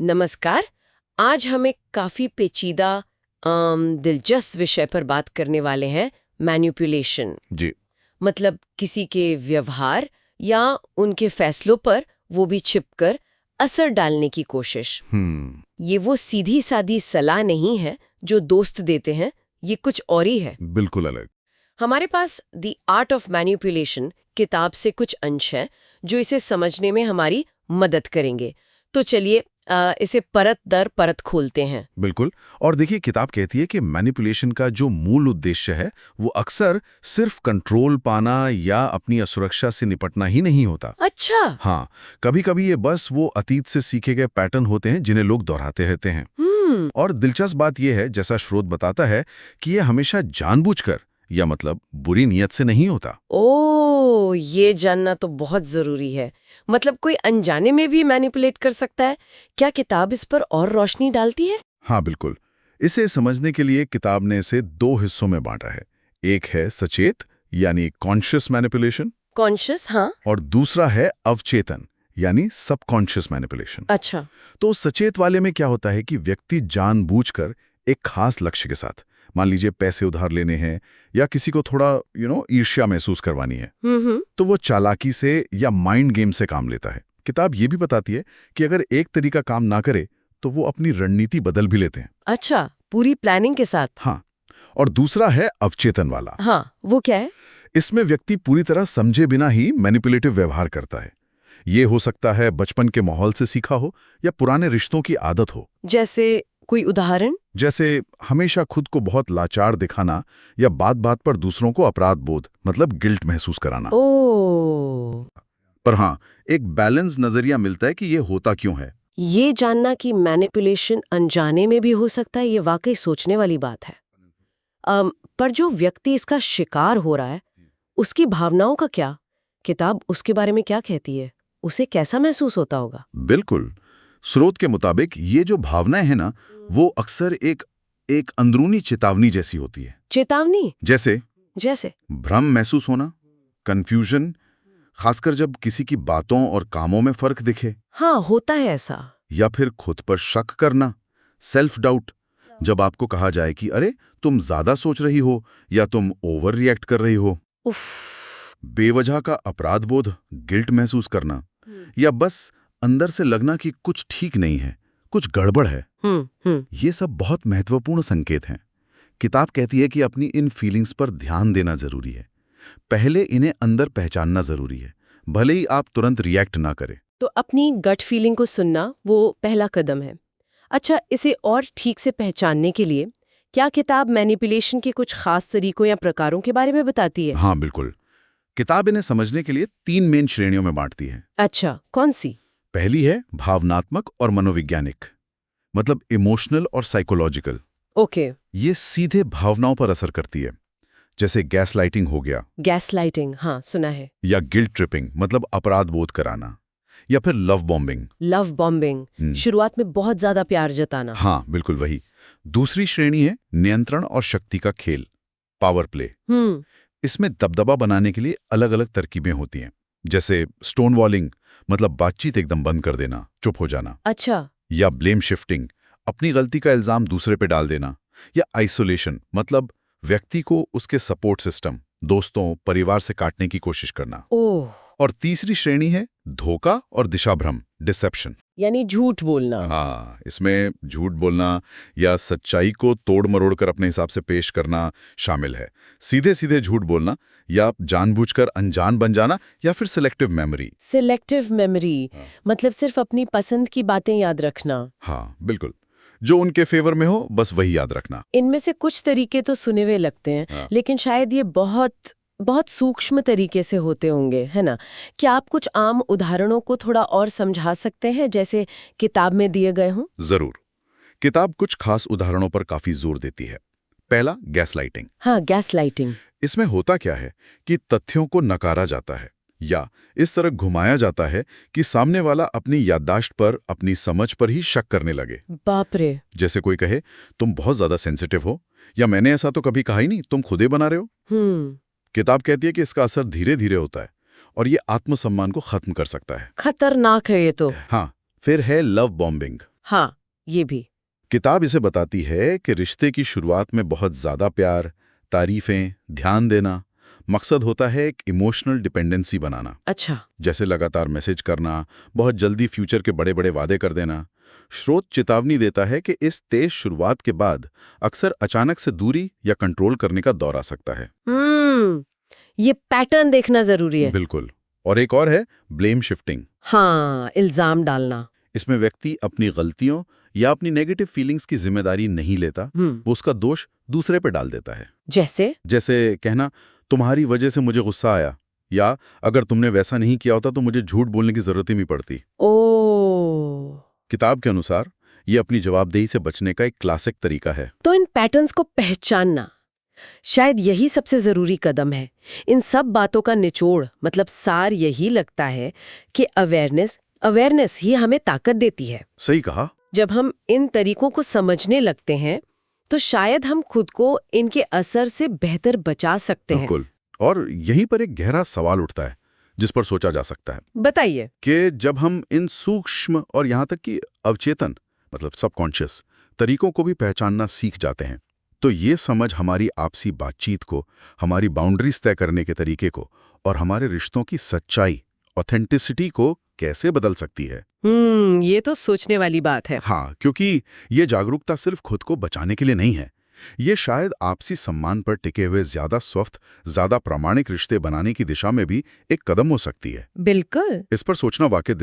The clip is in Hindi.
नमस्कार। आज हम एक काफी पेचीदा दिलचस्प विषय पर बात करने वाले हैं, मैनिपुलेशन। जी। मतलब किसी के व्यवहार या उनके फैसलों पर वो भी छिपकर असर डालने की कोशिश। ये वो सीधी सादी सलाह नहीं है जो दोस्त देते हैं, ये कुछ और ही है। बिल्कुल अलग। हमारे पास द आर्ट ऑफ मैनिपुलेशन किताब से कुछ अंश हैं जो इसे समझने में हमारी मदद करेंगे। तो चलिए इसे परत दर परत खोलते हैं। बिल्कुल। और देखिए, किताब कहती है कि मैनिपुलेशन का जो मूल उद्देश्य है वो अक्सर सिर्फ कंट्रोल पाना या अपनी असुरक्षा से निपटना ही नहीं होता। अच्छा। हाँ, कभी कभी ये बस वो अतीत से सीखे गए पैटर्न होते हैं जिन्हें लोग दोहराते रहते हैं। और दिलचस्प बात यह है, जैसा स्रोत बताता है, कि ये हमेशा जानबूझकर या मतलब बुरी नीयत से नहीं होता। ओ, ये जानना तो बहुत जरूरी है। मतलब कोई अनजाने में भी मैनिपुलेट कर सकता है। क्या किताब इस पर और रोशनी डालती है? हाँ बिल्कुल। इसे समझने के लिए किताब ने इसे दो हिस्सों में बांटा है। एक है सचेत यानी कॉन्शियस मैनिपुलेशन, कॉन्शियस, हाँ। और दूसरा है अवचेतन यानी सबकॉन्शियस मैनिपुलेशन। अच्छा। तो सचेत वाले में क्या होता है कि व्यक्ति जानबूझकर एक खास लक्ष्य के साथ, मान लीजिए पैसे उधार लेने हैं या किसी को थोड़ा ईर्ष्या महसूस करवानी है, तो वो चालाकी से या माइंड गेम से काम लेता है। किताब ये भी बताती है कि अगर एक तरीका काम ना करे तो वो अपनी रणनीति बदल भी लेते हैं। अच्छा, पूरी प्लानिंग के साथ। हाँ। और दूसरा है अवचेतन वाला। हाँ, वो क्या है? इसमें व्यक्ति पूरी तरह समझे बिना ही मैनिपुलेटिव व्यवहार करता है। ये हो सकता है बचपन के माहौल से सीखा हो या पुराने रिश्तों की आदत हो। जैसे कोई उदाहरण? जैसे हमेशा खुद को बहुत लाचार दिखाना या बात बात पर दूसरों को अपराध बोध मतलब गिल्ट महसूस कराना। ओ। पर हाँ, एक बैलेंस नजरिया मिलता है कि ये होता क्यों है। ये जानना कि मैनिपुलेशन अनजाने में भी हो सकता है, ये वाकई सोचने वाली बात है। पर जो व्यक्ति इसका शिकार हो रहा है, उसकी भावनाओं का क्या? किताब उसके बारे में क्या कहती है? उसे कैसा महसूस होता होगा? बिल्कुल। स्रोत के मुताबिक ये जो भावनाएं हैं ना, वो अक्सर एक अंदरूनी चेतावनी जैसी होती है। चेतावनी? जैसे भ्रम महसूस होना, कंफ्यूजन, खासकर जब किसी की बातों और कामों में फर्क दिखे। हाँ, होता है ऐसा। या फिर खुद पर शक करना, सेल्फ डाउट, जब आपको कहा जाए कि अरे तुम ज्यादा सोच रही हो या तुम ओवर रिएक्ट कर रही हो। उफ। बेवजह का अपराध बोध, गिल्ट महसूस करना, या बस अंदर से लगना कि कुछ ठीक नहीं है, कुछ गड़बड़ है। ये सब बहुत महत्वपूर्ण संकेत हैं। किताब कहती है कि अपनी इन फीलिंग्स पर ध्यान देना जरूरी है। पहले इन्हें अंदर पहचानना जरूरी है, भले ही आप तुरंत रिएक्ट ना करें। तो अपनी गट फीलिंग को सुनना वो पहला कदम है। अच्छा, इसे और ठीक से पहचानने के लिए क्या किताब मैनिपुलेशन के कुछ खास तरीकों या प्रकारों के बारे में बताती है? हाँ बिल्कुल। किताब इन्हें समझने के लिए 3 मेन श्रेणियों में बांटती है। अच्छा, कौन सी? पहली है भावनात्मक और मनोवैज्ञानिक, मतलब इमोशनल और साइकोलॉजिकल। ओके। ये सीधे भावनाओं पर असर करती है, जैसे गैस लाइटिंग हो गया, गैस लाइटिंग, हाँ सुना है। या गिल्ट ट्रिपिंग मतलब अपराध बोध कराना, या फिर लव बॉम्बिंग। लव बॉम्बिंग, शुरुआत में बहुत ज्यादा प्यार जताना। हाँ बिल्कुल वही। दूसरी श्रेणी है नियंत्रण और शक्ति का खेल, पावर प्ले। इसमें दबदबा बनाने के लिए अलग अलग तरकीबें होती हैं, जैसे स्टोन वॉलिंग मतलब बातचीत एकदम बंद कर देना, चुप हो जाना। अच्छा। या ब्लेम शिफ्टिंग, अपनी गलती का इल्जाम दूसरे पे डाल देना। या आइसोलेशन मतलब व्यक्ति को उसके सपोर्ट सिस्टम, दोस्तों, परिवार से काटने की कोशिश करना। ओह। और तीसरी श्रेणी है धोखा और दिशाभ्रम, डिसेप्शन, यानी झूठ बोलना। हाँ, इसमें झूठ बोलना या सच्चाई को तोड़ मरोड़ कर अपने हिसाब से पेश करना शामिल है। सीधे सीधे झूठ बोलना या जानबूझकर अनजान बन जाना, या फिर सिलेक्टिव मेमोरी। सिलेक्टिव मेमोरी मतलब सिर्फ अपनी पसंद की बातें याद रखना। हाँ बिल्कुल, जो उनके फेवर में हो बस वही याद रखना। इनमें से कुछ तरीके तो सुने हुए लगते हैं, हाँ। लेकिन शायद ये बहुत सूक्ष्म तरीके से होते होंगे, है ना? क्या आप कुछ आम उदाहरणों को थोड़ा और समझा सकते हैं, जैसे किताब में दिए गए हों? जरूर। किताब कुछ खास उदाहरणों पर काफी जोर देती है। पहला, गैसलाइटिंग। हाँ, गैस लाइटिंग। इसमें होता क्या है कि तथ्यों को नकारा जाता है या इस तरह घुमाया जाता है कि सामने वाला अपनी याददाश्त पर, अपनी समझ पर ही शक करने लगे। बाप रे। जैसे कोई कहे तुम बहुत ज्यादा सेंसिटिव हो, या मैंने ऐसा तो कभी कहा ही नहीं, तुम खुद ही बना रहे हो। किताब कहती है कि इसका असर धीरे धीरे होता है और ये आत्मसम्मान को खत्म कर सकता है। खतरनाक है ये तो। हाँ। फिर है लव बॉम्बिंग। हाँ, ये भी। किताब इसे बताती है कि रिश्ते की शुरुआत में बहुत ज्यादा प्यार, तारीफें, ध्यान देना, मकसद होता है एक इमोशनल डिपेंडेंसी बनाना। अच्छा। जैसे लगातार मैसेज करना, बहुत जल्दी फ्यूचर के बड़े बड़े वादे कर देना। स्रोत चेतावनी देता है कि इस तेज शुरुआत के बाद अक्सर अचानक से दूरी या कंट्रोल करने का दौर आ सकता है। ये पैटर्न देखना जरूरी है। बिल्कुल। और एक और है ब्लेम शिफ्टिंग। हाँ, इल्जाम डालना। इसमें व्यक्ति अपनी गलतियों या अपनी नेगेटिव फीलिंग्स की जिम्मेदारी नहीं लेता, वो उसका दोष दूसरे पे डाल देता है। जैसे कहना, तुम्हारी वजह से मुझे गुस्सा आया, या अगर तुमने वैसा नहीं किया होता तो मुझे झूठ बोलने की जरूरत ही नहीं पड़ती। किताब के अनुसार ये अपनी जवाबदेही से बचने का एक क्लासिक तरीका है। तो इन पैटर्न्स को पहचानना शायद यही सबसे जरूरी कदम है। इन सब बातों का निचोड़ मतलब सार यही लगता है कि अवेयरनेस ही हमें ताकत देती है। सही कहा। जब हम इन तरीकों को समझने लगते हैं तो शायद हम खुद को इनके असर से बेहतर बचा सकते हैं। बिल्कुल। और यहीं पर एक गहरा सवाल उठता है जिस पर सोचा जा सकता है। बताइए। कि जब हम इन सूक्ष्म और यहाँ तक कि अवचेतन मतलब सबकॉन्शियस तरीकों को भी पहचानना सीख जाते हैं, तो ये समझ हमारी आपसी बातचीत को, हमारी बाउंड्रीज तय करने के तरीके को और हमारे रिश्तों की सच्चाई, ऑथेंटिसिटी को कैसे बदल सकती है। ये तो सोचने वाली बात है। हाँ, क्योंकि ये जागरूकता सिर्फ खुद को बचाने के लिए नहीं है, ये शायद आपसी सम्मान पर टिके हुए ज्यादा स्वस्थ, ज्यादा प्रामाणिक रिश्ते बनाने की दिशा में भी एक कदम हो सकती है। बिल्कुल। इस पर सोचना वाकई